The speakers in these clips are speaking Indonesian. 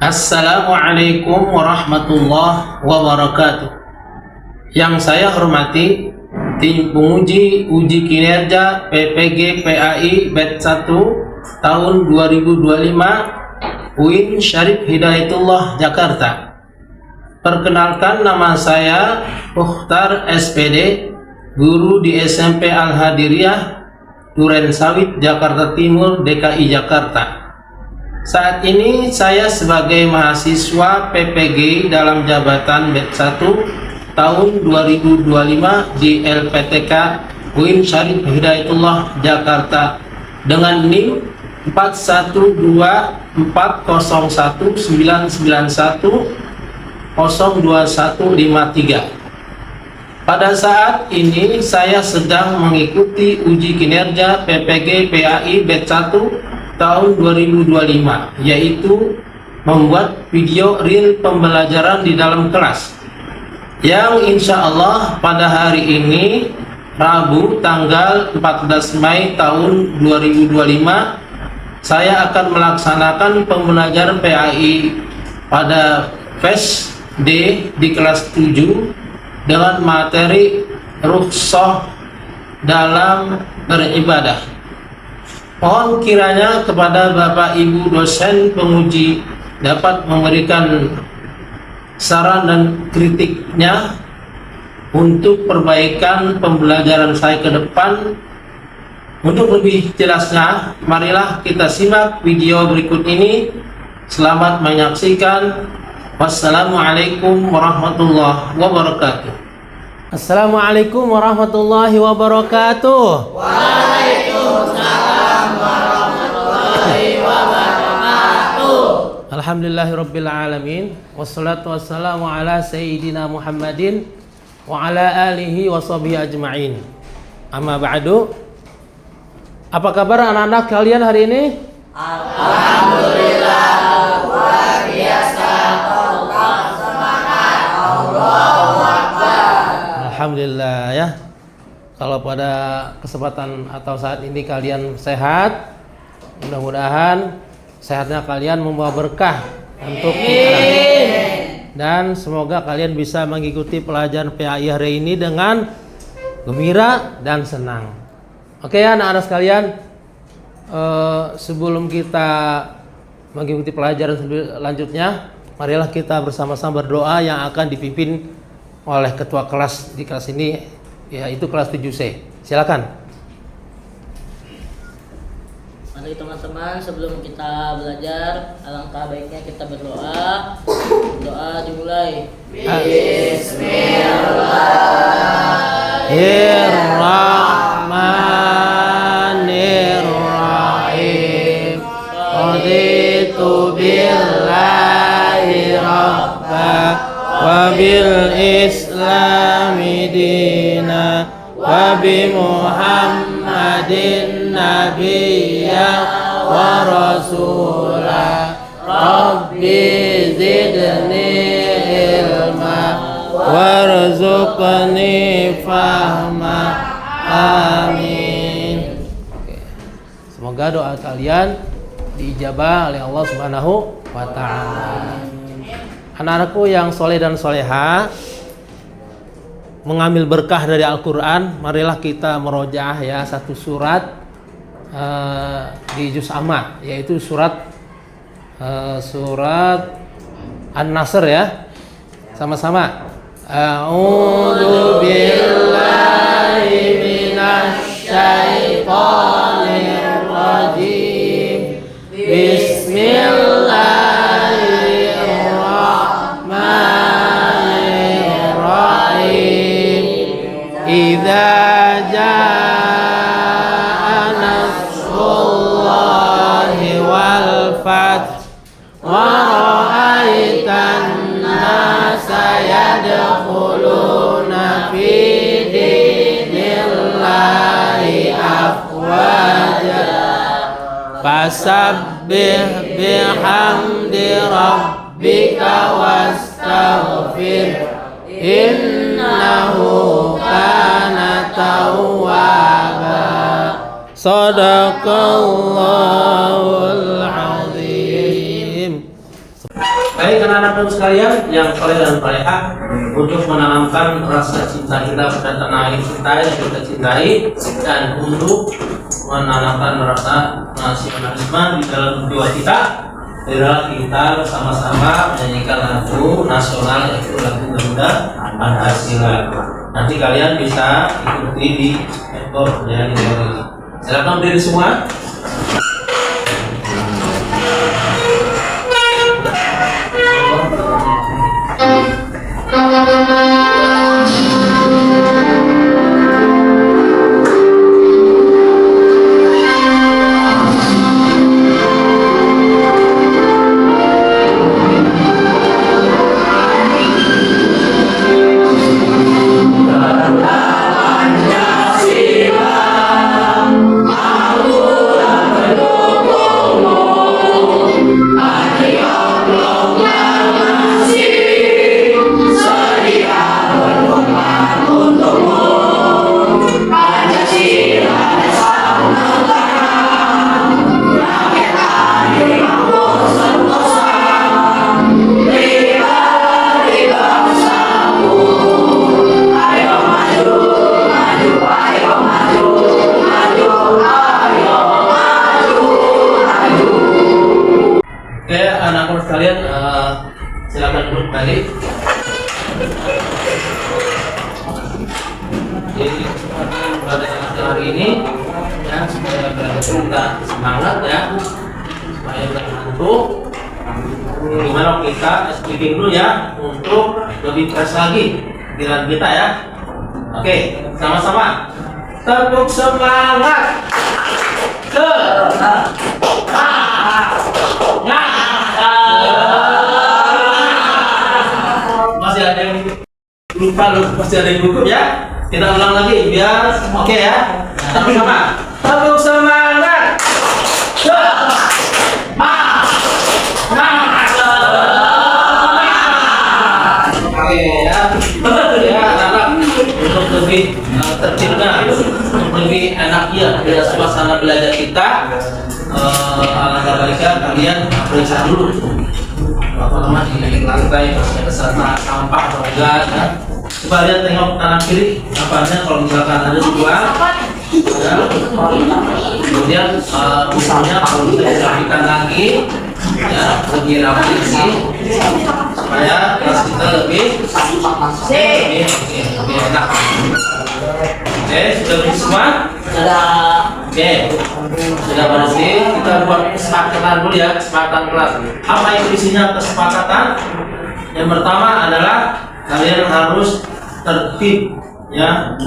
Assalamualaikum warahmatullahi wabarakatuh. Yang saya hormati tim penguji uji kinerja PPG PAI Batch 1 tahun 2025 UIN Syarif Hidayatullah Jakarta. Perkenalkan, nama saya Mukhtar SPD, guru di SMP Al-Hadiriyah Duren Sawit, Jakarta Timur, DKI Jakarta. Saat ini saya sebagai mahasiswa PPG dalam jabatan Batch 1 tahun 2025 di LPTK UIN Syarif Hidayatullah Jakarta dengan NIM 41240991-02153. Pada saat ini saya sedang mengikuti uji kinerja PPG PAI Batch 1 tahun 2025, yaitu membuat video real pembelajaran di dalam kelas, yang insya Allah pada hari ini Rabu tanggal 14 Mei tahun 2025 saya akan melaksanakan pembelajaran PAI pada Fest D di kelas 7 dengan materi rukhsah dalam beribadah. Mohon kiranya kepada Bapak Ibu dosen penguji dapat memberikan saran dan kritiknya untuk perbaikan pembelajaran saya ke depan. Untuk lebih jelasnya, marilah kita simak video berikut ini. Selamat menyaksikan. Wassalamualaikum warahmatullahi wabarakatuh. Assalamualaikum warahmatullahi wabarakatuh. Alhamdulillahirabbil alamin, wassalatu wassalamu ala sayyidina Muhammadin wa ala alihi wa sahbihi ajma'in. Amma ba'du. Apa kabar anak-anak kalian hari ini? Alhamdulillah, luar biasa. Allah semangat. Allahu Akbar. Alhamdulillah ya. Kalau pada kesempatan atau saat ini kalian sehat, mudah-mudahan sehatnya kalian membawa berkah untuk kita, dan semoga kalian bisa mengikuti pelajaran PAI hari ini dengan gembira dan senang. Oke ya anak-anak sekalian, sebelum kita mengikuti pelajaran selanjutnya, marilah kita bersama-sama berdoa yang akan dipimpin oleh ketua kelas di kelas ini, yaitu kelas 7C. Silakan. Mari teman-teman, sebelum kita belajar, alangkah baiknya kita berdoa. Doa dimulai. Bismillahirrahmanirrahim. Raditu billahi rabba wa bil islami dina wa bi Muhammadin nabiyya wa rasula. Rabbi zidni ilma warzuqni fahma. Amin. Semoga doa kalian diijabah oleh Allah Subhanahu wa ta'ala. Anak-anakku yang soleh dan soleha, mengambil berkah dari Al-Quran, marilah kita merojaah ya satu surat di juz amma, yaitu surat An-Nasr ya. Sama-sama. A'udzu billahi minasy syaithanir rajim. Bismillahirrahmanirrahim. Idza jaa nasrullahi wal fath wa ra'aitan nasa yadkhuluna fi dinillahi afwaja fasabbih bihamdi rabbika wastaghfir innahu kana tawwaba. Sadaqallahul azim. anak sekalian yang soleh dan solehah untuk menanamkan rasa cinta kita pada tanah air kita yang kita cintai dan untuk menanamkan rasa nasionalisme di dalam jiwa kita. Adalah kita bersama-sama menyanyikan lagu nasional yaitu lagu Garuda Pancasila. Nanti kalian bisa ikuti di ekor ya di teori. Silakan berdiri semua. Anak-anak sekalian, silakan duduk balik. Jadi pada hari ini ya supaya kita semangat ya, supaya ngantuk. Gimana kita speaking dulu ya untuk lebih fresh lagi pikiran kita ya. Oke, sama-sama. Tepuk semangat. Masih ada yang lupa, masih ada yang gugup ya. Kita ulang lagi biar oke ya. Sama-sama. Tepuk semangat. Oke ya. Ya anak-anak untuk lebih tertibnya, untuk lebih enak ya dari suasana belajar kita. Alangkah baiknya kalian periksa dulu apa namanya di lantai masih ada sampah atau enggak ya. Coba lihat tengok kanan kiri apanya kalau misalkan ada dibuang ya. Kemudian misalnya kalau kita rapikan lagi ya lebih rapi sih supaya kelas kita lebih enak. Oke, sudah bersih semua? Sudah. Oke, sudah bersih. Kita buat kesepakatan dulu ya, kesepakatan kelas. Apa yang isinya kesepakatan? Yang pertama adalah kalian harus tertib ya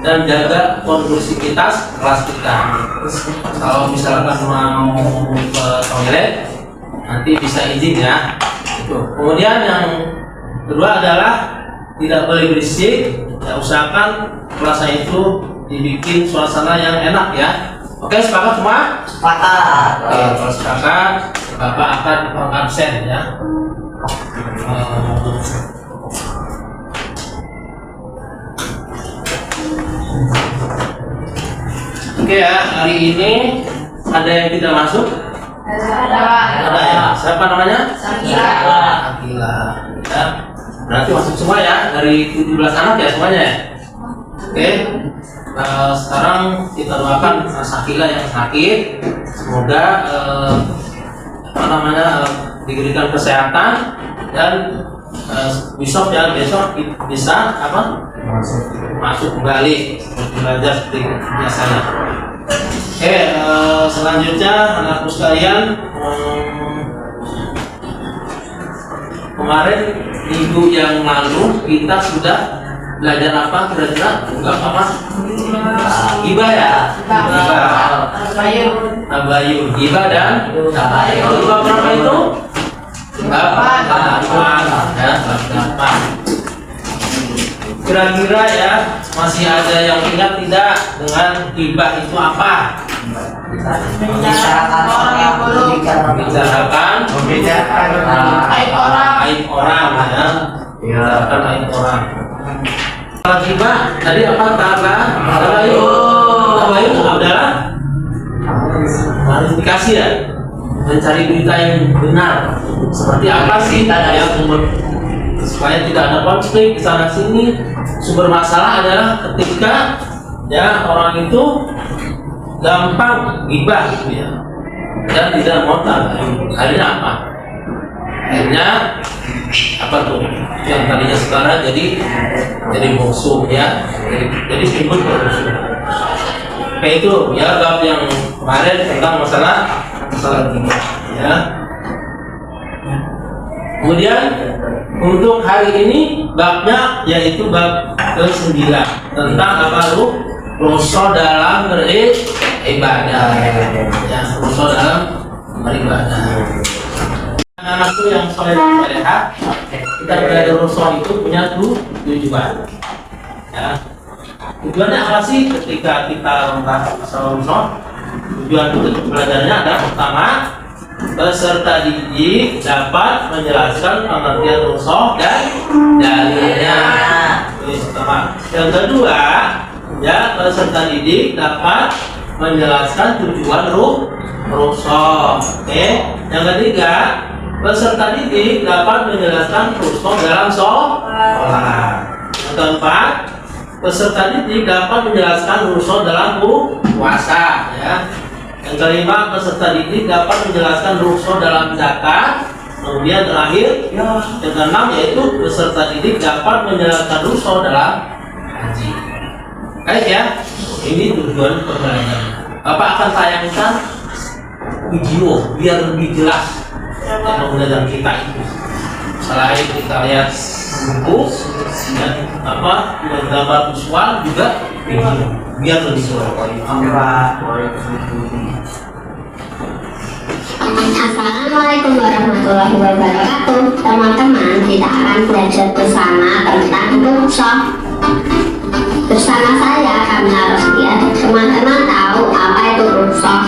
dan jaga kondusivitas kelas kita. Kalau misalkan mau ke toilet nanti bisa izin ya. Kemudian yang kedua adalah tidak boleh berisik. Ya, usahakan kelasnya itu dibikin suasana yang enak ya. Oke, sepakat semua? Sepakat. Kalau sepakat, Bapak akan absen ya. Oke ya, hari ini ada yang tidak masuk? Ada ya. Siapa namanya? Akila. Ya. Berarti masuk semua ya, dari 17 anak ya semuanya ya. Oke. Sekarang kita doakan Sakila yang sakit, semoga diberikan kesehatan dan besok bisa masuk kembali belajar seperti biasanya. Oke, selanjutnya anakku sekalian, kemarin minggu yang lalu kita sudah belajar apa kira-kira? Enggak apa? Hibah ya? Tabayun. Hibah dan tabayun. Hibah berapa itu? 8 ya, 8. Kira-kira ya masih ada yang ingat tidak dengan hibah itu apa? Membicarakan aib orang ya. Membicarakan aib orang. Kalau hibah tadi apa kata? Tabayun adalah klarifikasi ya. mencari berita yang benar. Seperti apa sih yang supaya tidak ada konflik di sana sini. Sumber masalah adalah ketika ya orang itu gampang gibah gitu ya, dan tidak motal. Akhirnya apa? Akhirnya apa tuh? Yang tadinya saudara jadi musuh ya, jadi timbul musuh. Kayak itu ya bab yang kemarin tentang masalah gibah ya. Kemudian untuk hari ini babnya yaitu bab ke-9 tentang apa lu rukhsah dalam beribadah ya, rukhsah dalam beribadah. Anak-anakku yang soleh-soleha, kita belajar rukhsah itu punya tujuan ya. Tujuannya apa sih ketika kita membahas masalah rukhsah? Tujuan untuk belajarnya adalah pertama, peserta didik dapat menjelaskan pengertian rukhsah dan dalilnya. Ini pertama. Yang kedua, ya peserta didik dapat menjelaskan tujuan rukhsah. Oke. Yang ketiga, peserta didik dapat menjelaskan rukhsah dalam sholat. Yang keempat, peserta didik dapat menjelaskan rukhsah dalam puasa. Ya. Yang kelima, peserta didik dapat menjelaskan rukhsah dalam zakat. Kemudian terakhir, yang keenam yaitu peserta didik dapat menjelaskan rukhsah dalam haji. Baik ya, ini tujuan pembelajaran. Bapak akan tayangkan video biar lebih jelas pembelajaran kita itu. Selain kita lihat buku dan gambar visual juga video biar lebih jelas. Assalamualaikum warahmatullahi wabarakatuh. Teman-teman, kita akan belajar bersama tentang rukhsah. Bersama saya Kamila Rosdia. Teman-teman tahu apa itu rukhsah?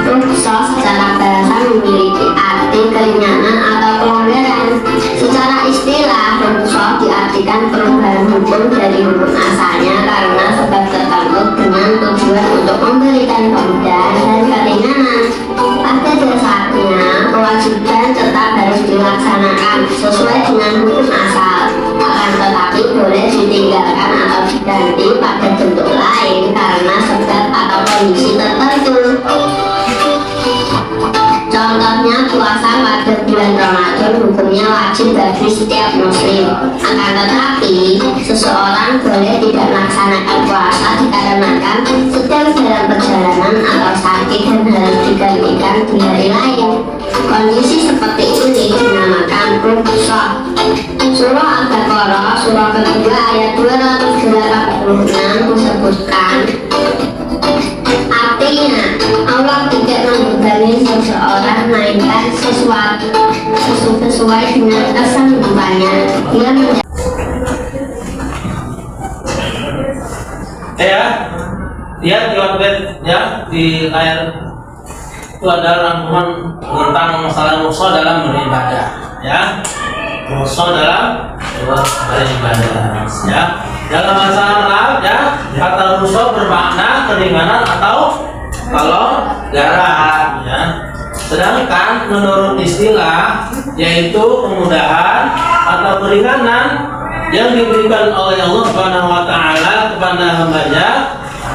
Rukhsah secara bahasa memiliki arti keringanan atau pelonggaran. Secara istilah, rukhsah diartikan perubahan hukum dari hukum asalnya karena sebab tertentu dengan tujuan untuk memberikan kemudahan dan keringanan. Pada dasarnya, kewajiban tetap harus dilaksanakan sesuai dengan hukum asal, akan tetapi boleh ditinggalkan atau diganti pada bentuk lain karena sebab atau kondisi tertentu. Contohnya puasa pada bulan Ramadan hukumnya wajib bagi setiap muslim. Akan tetapi seseorang boleh tidak melaksanakan puasa dikarenakan sedang dalam perjalanan atau sakit dan harus digantikan di hari lain. Kondisi seperti ini dinamakan rukhsah. Surah Al-Baqarah surah kedua ayat 286 disebutkan, artinya Allah tidak membebani seseorang melainkan sesuai dengan kesanggupannya. Dia Ya, lihat di website ya di layar itu ada rangkuman tentang masalah rukhsah dalam beribadah ya. Rukhsah dalam beribadah ya. Dalam bahasa Arab ya, kata rukhsah bermakna keringanan atau pelonggaran ya. Sedangkan menurut istilah yaitu kemudahan atau keringanan yang diberikan oleh Allah Subhanahu wa taala kepada hamba-Nya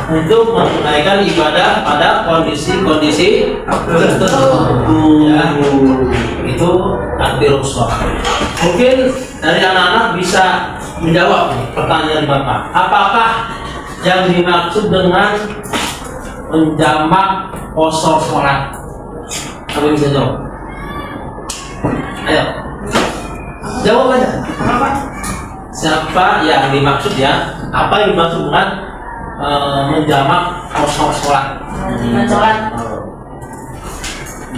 untuk menunaikan ibadah pada kondisi-kondisi tertentu ya. Itu arti rukhsah. Mungkin dari anak-anak bisa menjawab pertanyaan Bapak. Apakah yang dimaksud dengan menjamak qashar sholat? Apa bisa jawab? Ayo, jawab aja. Siapa yang dimaksud ya? Apa yang dimaksud dengan menjamak qashar sholat?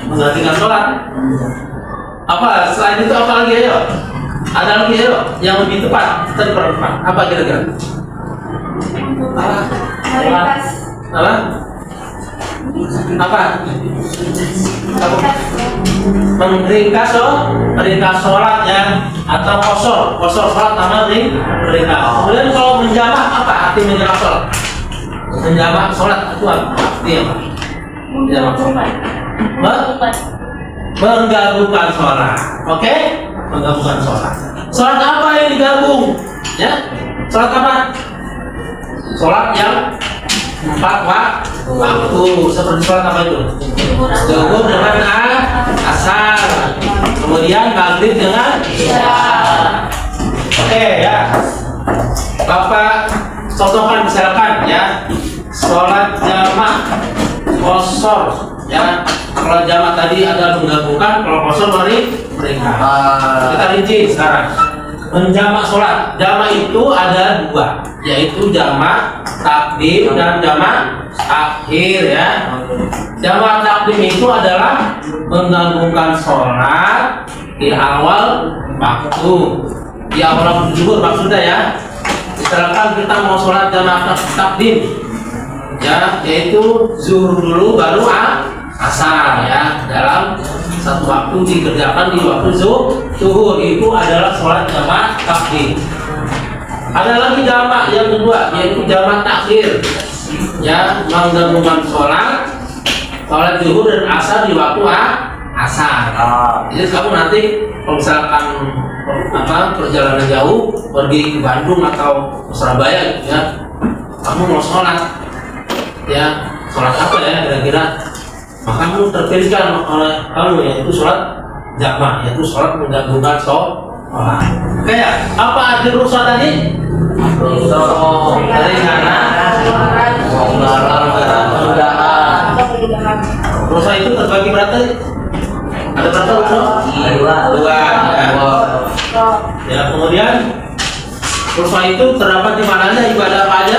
Mengertikan sholat. Apa selain itu apa lagi ayo? Ada lagi ayo yang lebih tepat kita diperlukan. Apa kira-kira? Apa? Meringkas sholat ya, atau kosor sholat nama meringkas. Kemudian kalau menjamak apa arti menjamak sholat? Menjamak sholat itu artinya apa? Menjamak sholat. menggabungkan sholat. Oke? Menggabungkan sholat. Sholat apa yang digabung? Ya? Sholat apa? Sholat yang 4 waktu. Seperti sholat apa itu? Zuhur dengan asar. Kemudian maghrib dengan isya. Oke ya. Bapak contohkan misalkan ya, sholat jamak qashar ya. Kalau jamak tadi ada menggabungkan, kalau qashar meringkas. Kita rinci sekarang. Menjamak sholat, jamak itu ada 2, yaitu jamak takdim dan jamak takhir ya. Jamak takdim itu adalah menggabungkan sholat di awal waktu, di awal waktu zuhur maksudnya ya. Misalkan kita mau sholat jamak takdim ya, yaitu zuhur dulu baru asar ya, dalam satu waktu dikerjakan di waktu zuhur. Itu adalah sholat jamak takdim. Ada lagi jamak yang kedua, yaitu jamak takhir ya, menggabungkan sholat zuhur dan asar di waktu asar. Jadi kamu nanti kalau misalkan perjalanan jauh pergi ke Bandung atau Surabaya gitu ya, kamu mau sholat ya, sholat apa ya kira-kira, maka kamu terpilihkan oleh kamu yaitu sholat jamak, yaitu sholat menggabungkan sholat. Kayak apa arti rusa tadi? Rusa dari mana? Rusa itu terbagi berapa? Ada berapa rusa? Dua. Ya, kemudian rusa itu terdapat di mananya, ibadah apa aja?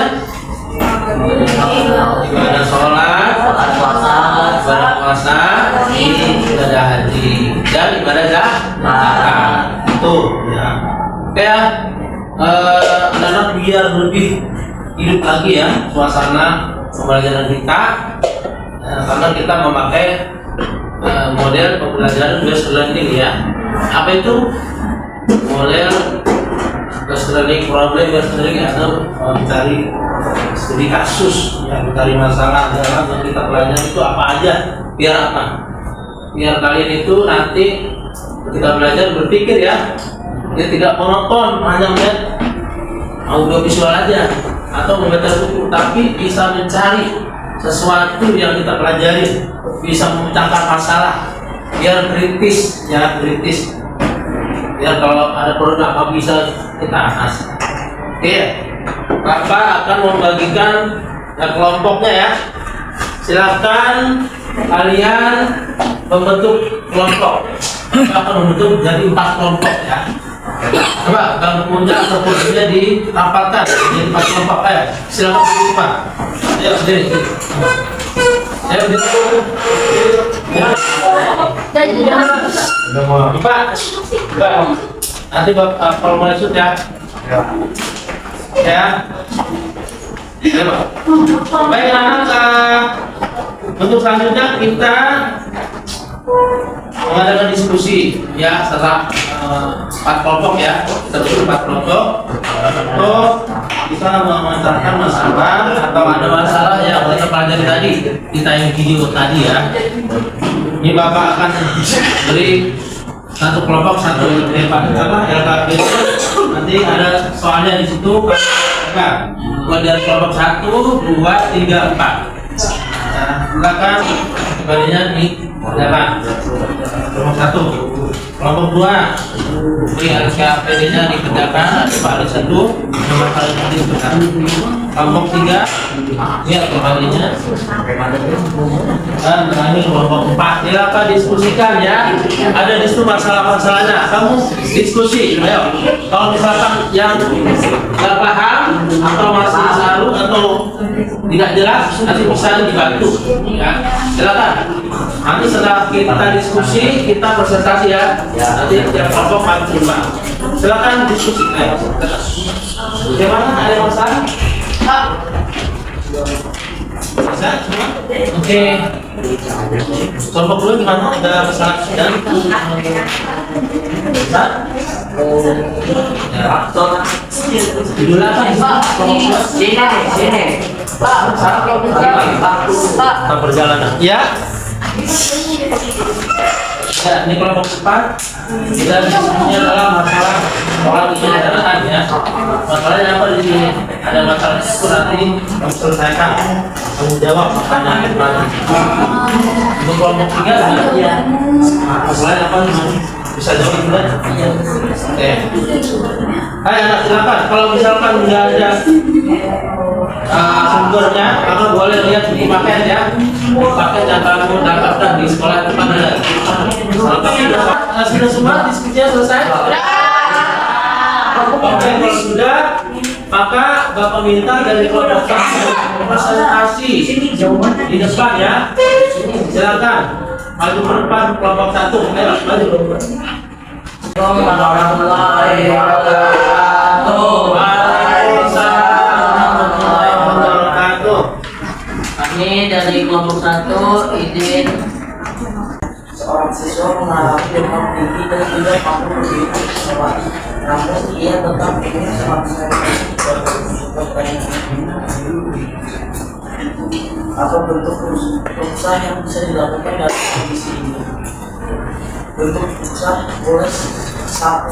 Ibadah sholat, ibadah puasa, ibadah haji, dan ibadah zakat. Itu ya. Kayak anak biar lebih hidup lagi ya suasana pembelajaran kita, karena kita memakai model pembelajaran based learning ya. Apa itu model based learning, problem based learning atau mencari studi kasus ya, mencari masalah dalam yang kita pelajari itu apa aja, biar apa? Biar kalian itu nanti kita belajar berpikir ya, dia tidak monoton hanya melihat audio visual aja atau membaca buku, tapi bisa mencari sesuatu yang kita pelajari, bisa memecahkan masalah, biar kritis ya, kritis, biar kalau ada produk apa bisa kita atasi. Oke, Bapak akan membagikan kelompoknya ya. Silakan kalian membentuk kelompok. Bapak akan membentuk jadi 4 kelompok ya. Coba Bang Puncak atau kursinya ditampalkan jadi 4 kelompok ya. Silakan Pak. Ayo sendiri. Ayo sendiri. Pak. Nanti Bapak kalau mau shoot ya. Ya. Ya, Pak. Baik anak-anak, untuk selanjutnya kita mengadakan diskusi ya setelah 4 kelompok ya, kita bentuk 4 kelompok untuk bisa mengantarkan masalah atau ada masalah yang kita pelajari tadi di tayang video tadi ya. Ini Bapak akan beri satu kelompok satu LKB, nanti ada soalnya di situ. Kemudian kelompok 1, 2, 3, 4. Silakan badannya di depan. Kelompok 1, kelompok 2, beri LKPD-nya dikerjakan, ada Pak Alisandu, nomor kalian dikerjakan. Kelompok 3, lihat kembalinya. Dan terakhir kelompok 4, silakan diskusikan ya. Ada di situ masalah-masalahnya, kamu diskusi. Ayo, kalau misalkan yang nggak paham atau masih saru atau tidak jelas, nanti bisa dibantu ya. Silakan. Nanti setelah kita diskusi, kita presentasi ya. Nanti tiap kelompok bantu Pak. Silakan diskusi. Ayo. Bagaimana, ada masalah? Bisa semua? Oke. Kelompok 2 gimana? Ada masalah dan bisa? Ya. Judul apa nih Pak? Kelompok 2? Sini. Pak, tentang perjalanan. Ya. Ya, ini kelompok 4 kita diskusinya adalah masalah soal kebenaran ya. Masalahnya apa di sini? Ada masalah itu nanti kamu selesaikan, kamu jawab pertanyaan tadi. Untuk kelompok 3 ya. Masalahnya apa nih? Bisa jawab juga? Oke. Hai anak silakan. Kalau misalkan nggak ada sumbernya, kamu boleh lihat di paket ya. Paket yang kamu dapatkan di sekolah tempat ada. Sudah semua diskusinya selesai? Oke, kalau sudah, maka Bapak minta dari kelompok presentasi di depan ya. Silakan maju ke depan kelompok 1. Ayo maju. Warahmatullahi wabarakatuh. Waalaikumsalam warahmatullahi wabarakatuh. Kami dari kelompok 1 izin Seorang siswa mengalami demam tinggi dan tidak mampu berdiri sewaktu. Namun ia tetap ingin apa bentuk ruksah yang bisa dilakukan dalam kondisi ini? Bentuk ruksah boleh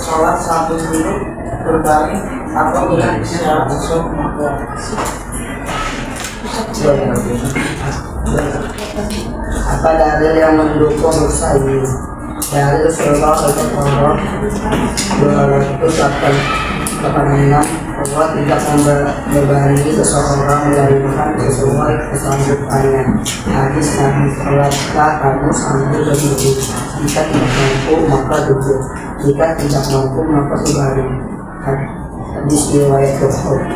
sholat sambil duduk berbaring atau dengan secara sesuai kemampuan. Apa dalil yang mendukung ruksah ini? Dari Rasulullah SAW 286 bahwa tidak membebani seseorang melakukan sesuai kesanggupannya. Hadis Nabi, sholatlah kamu sambil berdiri. Jika tidak mampu maka duduk, jika tidak mampu maka berbaring. Hadis riwayat Bukhari.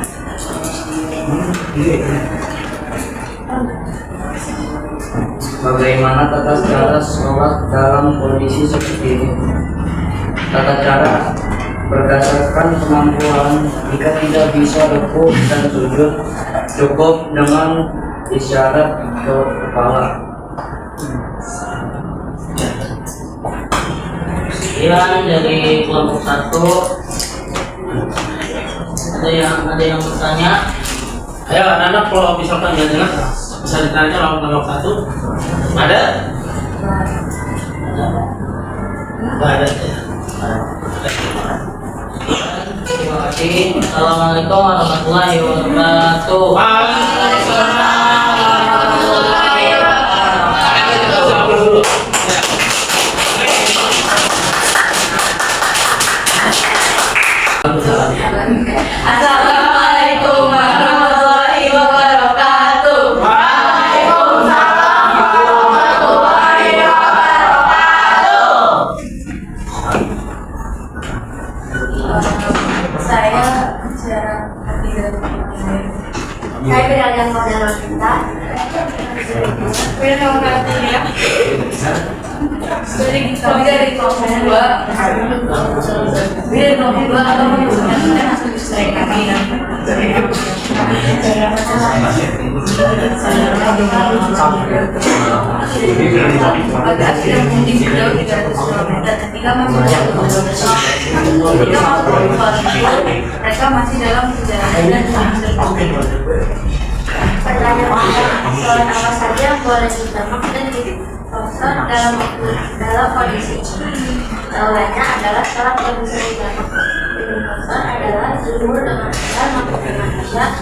Bagaimana tata cara sholat dalam kondisi seperti ini? Tata cara berdasarkan kemampuan. Jika tidak bisa ruku dan sujud, cukup dengan isyarat ke kepala. sekian dari kelompok 1. Ada yang bertanya? Ayo anak-anak kalau misalkan nggak jelas bisa ditanya lawan kelompok 1. Ada? Nggak ada ya. Terima kasih. Assalamualaikum warahmatullahi wabarakatuh. Waalaikumsalam warahmatullahi wabarakatuh. Assalamualaikum warahmatullahi wabarakatuh. Waalaikumsalam warahmatullahi wabarakatuh. Saya bicara akidah. Saya berada pada kita. Ya. Dari kelompok 2. Dari kelompok 2 atau menunjukkan hasil saya kami. Agak tidak mungkin jauh 300 km ketika masuk mereka masih dalam perjalanan dan Pertanyaan soal apa saja yang boleh ditemukan dan ditonton dalam kondisi ini? Jawabannya adalah salah kondisi ditonton adalah zuhur dengan benar mampu dengan isya,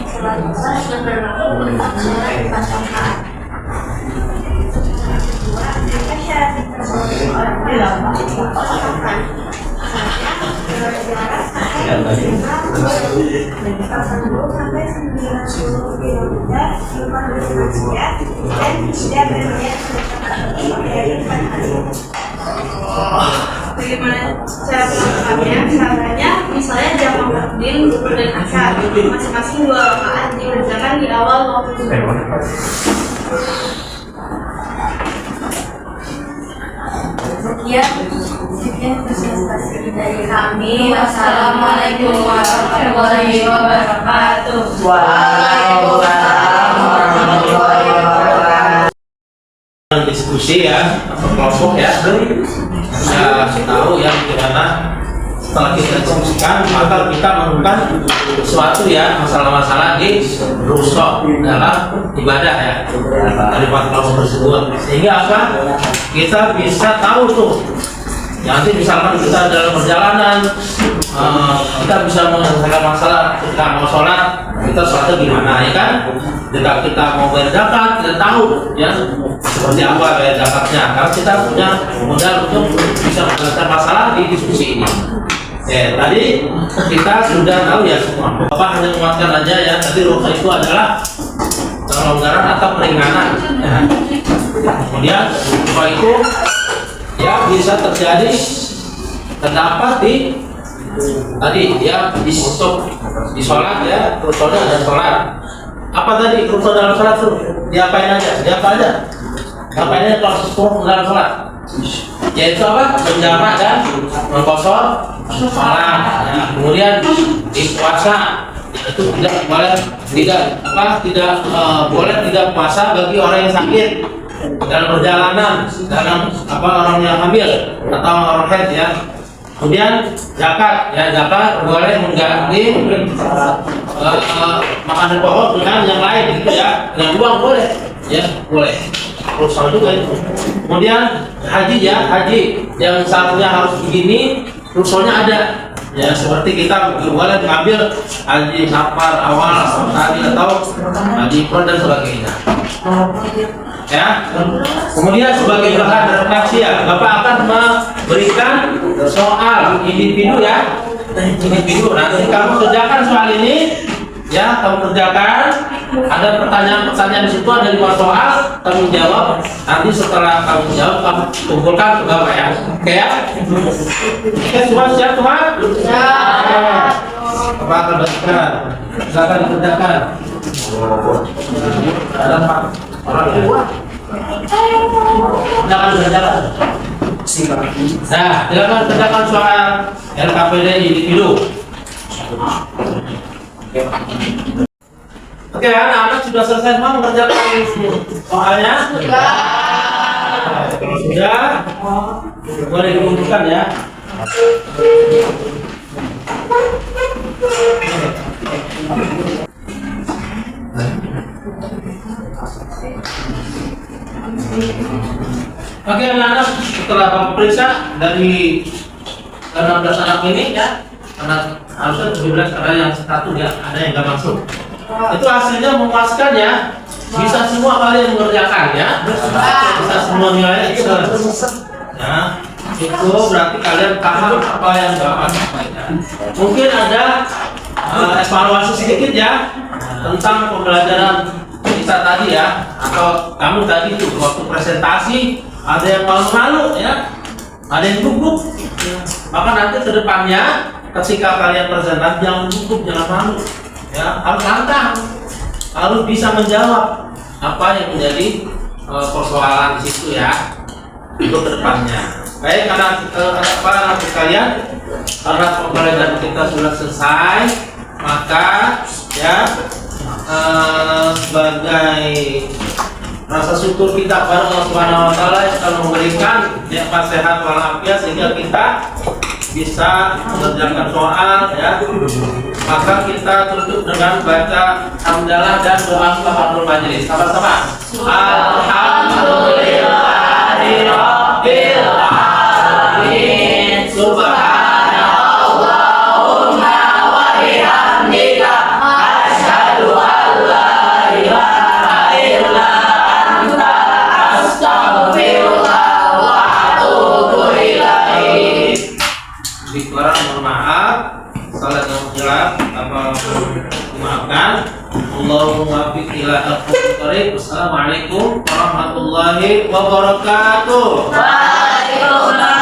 sholat asar yang berlaku untuk sholat 4 rakaat. Syarat tersebut orang bagaimana cara melakukannya? Caranya misalnya jamak takdim zuhur dan asar masing-masing 2 rakaat dikerjakan di awal waktu zuhur. Sekian presentasi dari kami. Wassalamualaikum warahmatullahi wabarakatuh. Waalaikumsalam warahmatullahi wabarakatuh. Diskusi ya, atau kelompok ya, bisa tahu ya gimana setelah kita diskusikan, maka kita menemukan sesuatu ya, masalah-masalah di rusuk dalam ibadah ya, dari kelompok tersebut. Sehingga apa? Kita bisa tahu tuh. Nanti misalkan kita dalam perjalanan, kita bisa menyelesaikan masalah ketika mau sholat, kita sholatnya gimana ya kan? Ketika kita mau bayar zakat, kita tahu ya seperti apa bayar zakatnya. Karena kita punya modal untuk bisa menyelesaikan masalah di diskusi ini. Ya, tadi kita sudah tahu ya semua. Bapak hanya menguatkan aja ya. Tadi rukhsah itu adalah kelonggaran atau peringanan. Ya. Kemudian setelah itu ya bisa terjadi terdapat di tadi ya di sholat ya, rukhsahnya ada sholat. Apa tadi rukhsah dalam sholat tuh? Diapain aja? Ngapain aja kalau sesuatu dalam sholat? Yaitu apa? Menjamak dan mengkosor sholat. Ya, kemudian di puasa itu tidak boleh tidak puasa bagi orang yang sakit, dalam perjalanan, dalam orang yang hamil atau orang haid ya. Kemudian zakat boleh mengganti makanan pokok dengan yang lain gitu ya, dengan uang boleh ya, boleh. Rukhsah juga itu. Kemudian haji yang seharusnya harus begini, rukhsahnya ada ya, seperti kita boleh mengambil haji safar awal atau haji ifrad dan sebagainya. Ya, kemudian sebagai bahan refleksi ya, Bapak akan memberikan soal individu ya, individu. Nanti kamu kerjakan soal ini, ya kamu kerjakan. Ada pertanyaan di situ, ada 5 soal, kamu jawab. Nanti setelah kamu jawab, kamu kumpulkan ke Bapak ya. Oke ya? Oke, semua siap semua? Siap. Bapak akan bacakan. Silakan dikerjakan. Ada 4 orang ya. Kerjakan. Nah, silakan kerjakan soal LKPD individu. Oke, anak-anak sudah selesai semua mengerjakan soalnya? Sudah. Boleh dikumpulkan ya. Oke, anak-anak, setelah Bapak periksa dari 16 anak ini ya, anak harusnya 17 ada yang satu ya, ada yang nggak masuk. Itu hasilnya memuaskan ya, bisa semua kalian mengerjakan ya, bisa semua nilainya excellent. Ya, itu berarti kalian paham apa yang Bapak sampaikan. Mungkin ada evaluasi sedikit ya tentang pembelajaran kita tadi ya, atau kamu tadi itu waktu presentasi ada yang malu-malu ya, ada yang gugup. Maka nanti ke depannya ketika kalian presentasi jangan gugup, jangan malu ya, harus lantang, harus bisa menjawab apa yang menjadi persoalan di situ ya untuk ke depannya. Baik, anak-anak sekalian, karena pembelajaran kita sudah selesai, maka ya sebagai rasa syukur kita kepada Allah Subhanahu wa taala yang telah memberikan nikmat sehat walafiat sehingga kita bisa mengerjakan soal ya. Maka kita tutup dengan baca hamdalah dan doa kafaratul majelis. Sama-sama. Alhamdulillahi rabbil alamin. Subhanallahumma wa bihamdika asyhadu an la ilaha illa anta astaghfirullah wa atubu ilaik. Kurang mohon maaf, salah yang hilaf apa maafkan. Allahumma fiq ila al-qur'an. Assalamualaikum warahmatullahi wabarakatuh. Waalaikumsalam.